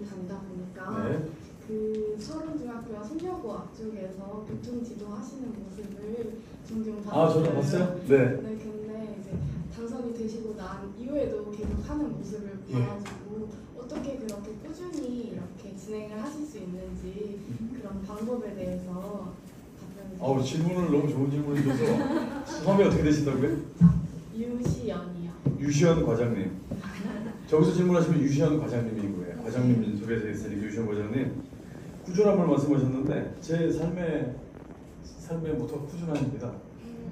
다니다 보니까 네. 그 서른중학교와 송여고 앞쪽에서 교통지도 하시는 모습을 종종 저는 봤어요? 네. 네, 근데 이제 당선이 되시고 난 이후에도 계속 하는 모습을 봐가지고 어떻게 그렇게 꾸준히 이렇게 진행을 하실 수 있는지 그런 방법에 대해서 답변을 질문을 너무 좋은 질문을 줘서 성함이 어떻게 되신다고요? 유시연이요. 유시연 과장님. 저기서 질문하시면 유시연 과장님인 거예요. 과장님 소개해드렸으니까 유시연 과장님. 꾸준함을 말씀하셨는데 제 삶의 모토가 꾸준함입니다.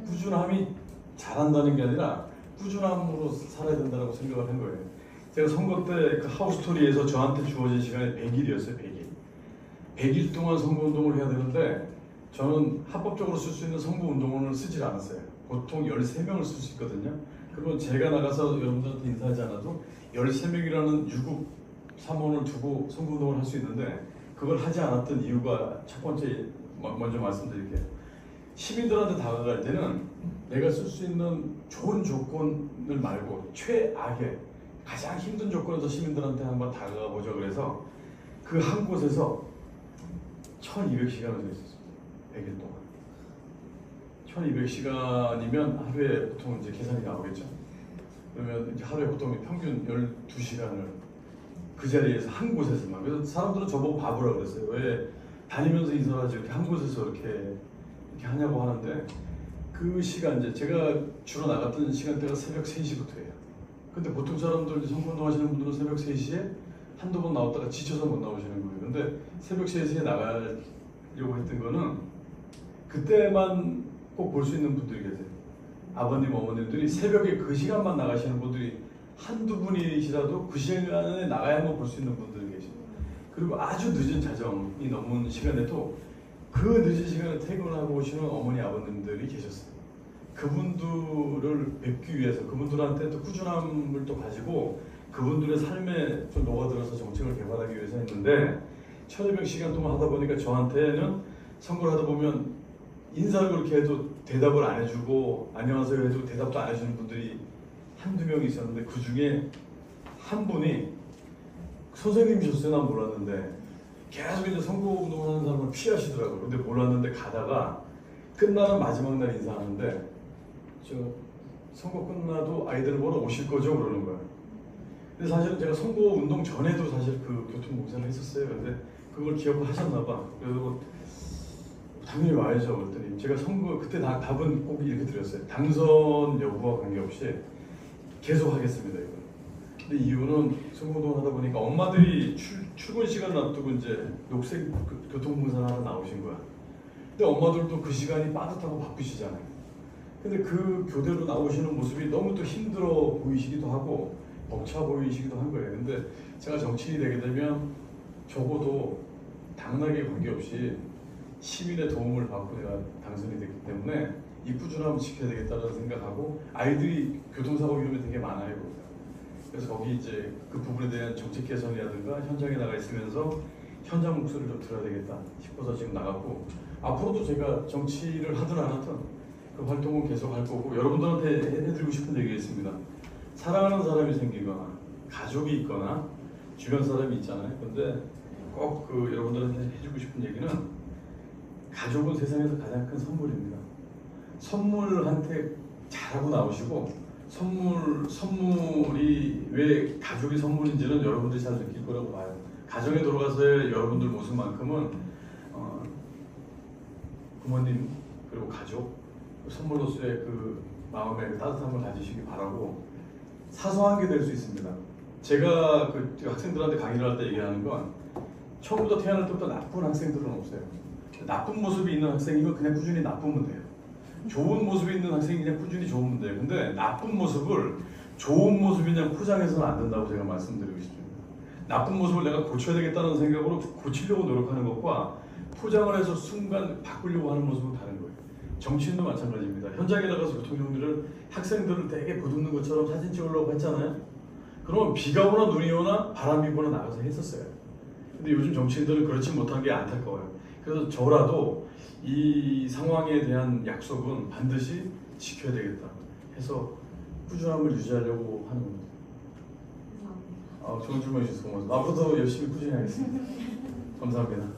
꾸준함이 잘한다는 게 아니라 꾸준함으로 살아야 된다고 생각을 한 거예요. 제가 선거 때 그 하우스토리에서 저한테 주어진 시간이 100일이었어요. 100일. 100일 동안 선거운동을 해야 되는데 저는 합법적으로 쓸 수 있는 선거운동원을 쓰질 않았어요. 보통 13명을 쓸 수 있거든요. 그러면 제가 나가서 여러분들한테 인사하지 않아도 13명이라는 유급 사무원을 두고 선거운동을 할 수 있는데 그걸 하지 않았던 이유가 첫 번째 먼저 말씀드릴게요. 시민들한테 다가갈 때는 내가 쓸 수 있는 좋은 조건을 말고 최악의 가장 힘든 조건에서 시민들한테 한번 다가가 보자 그래서 그 한 곳에서 1200시간을 했었어요. 100일 동안. 1200시간이면 하루에 보통 이제 계산이 나오겠죠. 그러면 이제 하루에 보통 평균 12시간을 그 자리에서 한 곳에서만. 그래서 사람들은 저보고 바보라고 그랬어요. 왜 다니면서 인사하지 이렇게 한 곳에서 이렇게 하냐고 하는데 그 시간 이제 제가 주로 나갔던 시간대가 새벽 3시부터예요. 근데 보통 사람들 선거운동 하시는 분들은 새벽 3시에 한두 번 나왔다가 지쳐서 못 나오시는 거예요. 근데 새벽 3시에 나가려고 했던 거는 그때만 꼭 볼 수 있는 분들이 계세요. 아버님, 어머님들이 새벽에 그 시간만 나가시는 분들이 한두 분이시라도 그 시간에 나가야만 볼 수 있는 분들이 계세요. 그리고 아주 늦은 자정이 넘은 시간에도 그 늦은 시간에 퇴근하고 오시는 어머니, 아버님들이 계셨어요. 그분들을 뵙기 위해서 그분들한테 또 꾸준함을 또 가지고 그분들의 삶에 좀 녹아들어서 정책을 개발하기 위해서 했는데 1200시간 동안 하다 보니까 저한테는 선거를 하다 보면 인사를 그렇게 해도 대답을 안 해주고 안녕하세요 해도 대답도 안 해주는 분들이 한두 명 있었는데 그 중에 한 분이 선생님이셨어요. 난 몰랐는데 계속 이제 선거운동을 하는 사람을 피하시더라고요. 근데 몰랐는데 가다가 끝나는 마지막 날 인사하는데 저 선거 끝나도 아이들 보러 오실 거죠? 그러는 거예요. 근데 사실은 제가 선거운동 전에도 사실 그 교통봉사를 했었어요. 근데 그걸 기억을 하셨나 봐. 그래서 당연히 와야죠. 그랬더니 제가 선거 그때 답은 꼭 이렇게 드렸어요. 당선 여부와 관계없이 계속 하겠습니다. 이거. 근데 이유는 선거운동 하다 보니까 엄마들이 출근 시간을 앞두고 이제 녹색 교통봉사를 하러 나오신 거야. 근데 엄마들도 그 시간이 빠듯하고 바쁘시잖아요. 근데 그 교대로 나오시는 모습이 너무 또 힘들어 보이시기도 하고 벅차 보이시기도 한 거예요. 근데 제가 정치인이 되게 되면 적어도 당락에 관계없이 시민의 도움을 받고 내가 당선이 됐기 때문에 이 꾸준함을 지켜야 되겠다는 생각하고 아이들이 교통사고 위험이 되게 많아요. 그래서 거기 이제 그 부분에 대한 정책 개선이라든가 현장에 나가 있으면서 현장 목소리를 좀 들어야 되겠다 싶어서 지금 나갔고 앞으로도 제가 정치를 하든 안 하든 그 활동은 계속 할 거고 여러분들한테 해드리고 싶은 얘기가 있습니다. 사랑하는 사람이 생기거나 가족이 있거나 주변 사람이 있잖아요. 근데 꼭 그 여러분들한테 해주고 싶은 얘기는 가족은 세상에서 가장 큰 선물입니다. 선물한테 잘하고 나오시고 선물이 왜 가족이 선물인지는 여러분들이 잘 느낄 거라고 봐요. 가정에 들어가서의 여러분들 모습만큼은 부모님 그리고 가족 선물로서의 그 마음의 따뜻함을 가지시기 바라고 사소한 게 될 수 있습니다. 제가 그 학생들한테 강의를 할 때 얘기하는 건 처음부터 태어날 때부터 나쁜 학생들은 없어요. 나쁜 모습이 있는 학생이면 그냥 꾸준히 나쁘면 돼요. 좋은 모습이 있는 학생이 그냥 꾸준히 좋으면 돼요. 근데 나쁜 모습을 좋은 모습이냐 포장해서는 안 된다고 제가 말씀드리고 싶습니다. 나쁜 모습을 내가 고쳐야 되겠다는 생각으로 고치려고 노력하는 것과 포장을 해서 순간 바꾸려고 하는 모습은 다른 거예요. 정치인도 마찬가지입니다. 현장에 나가서 교통정리를 학생들을 되게 보듬는 것처럼 사진 찍으려고 했잖아요. 그러면 비가 오나 눈이 오나 바람이 부나 나가서 했었어요. 근데 요즘 정치인들은 그렇지 못한 게 안타까워요. 그래서 저라도 이 상황에 대한 약속은 반드시 지켜야 되겠다 해서 꾸준함을 유지하려고 하는 겁니다. 좋은 질문 주셔서 고맙습니다. 앞으로도 열심히 꾸준히 하겠습니다. 감사합니다.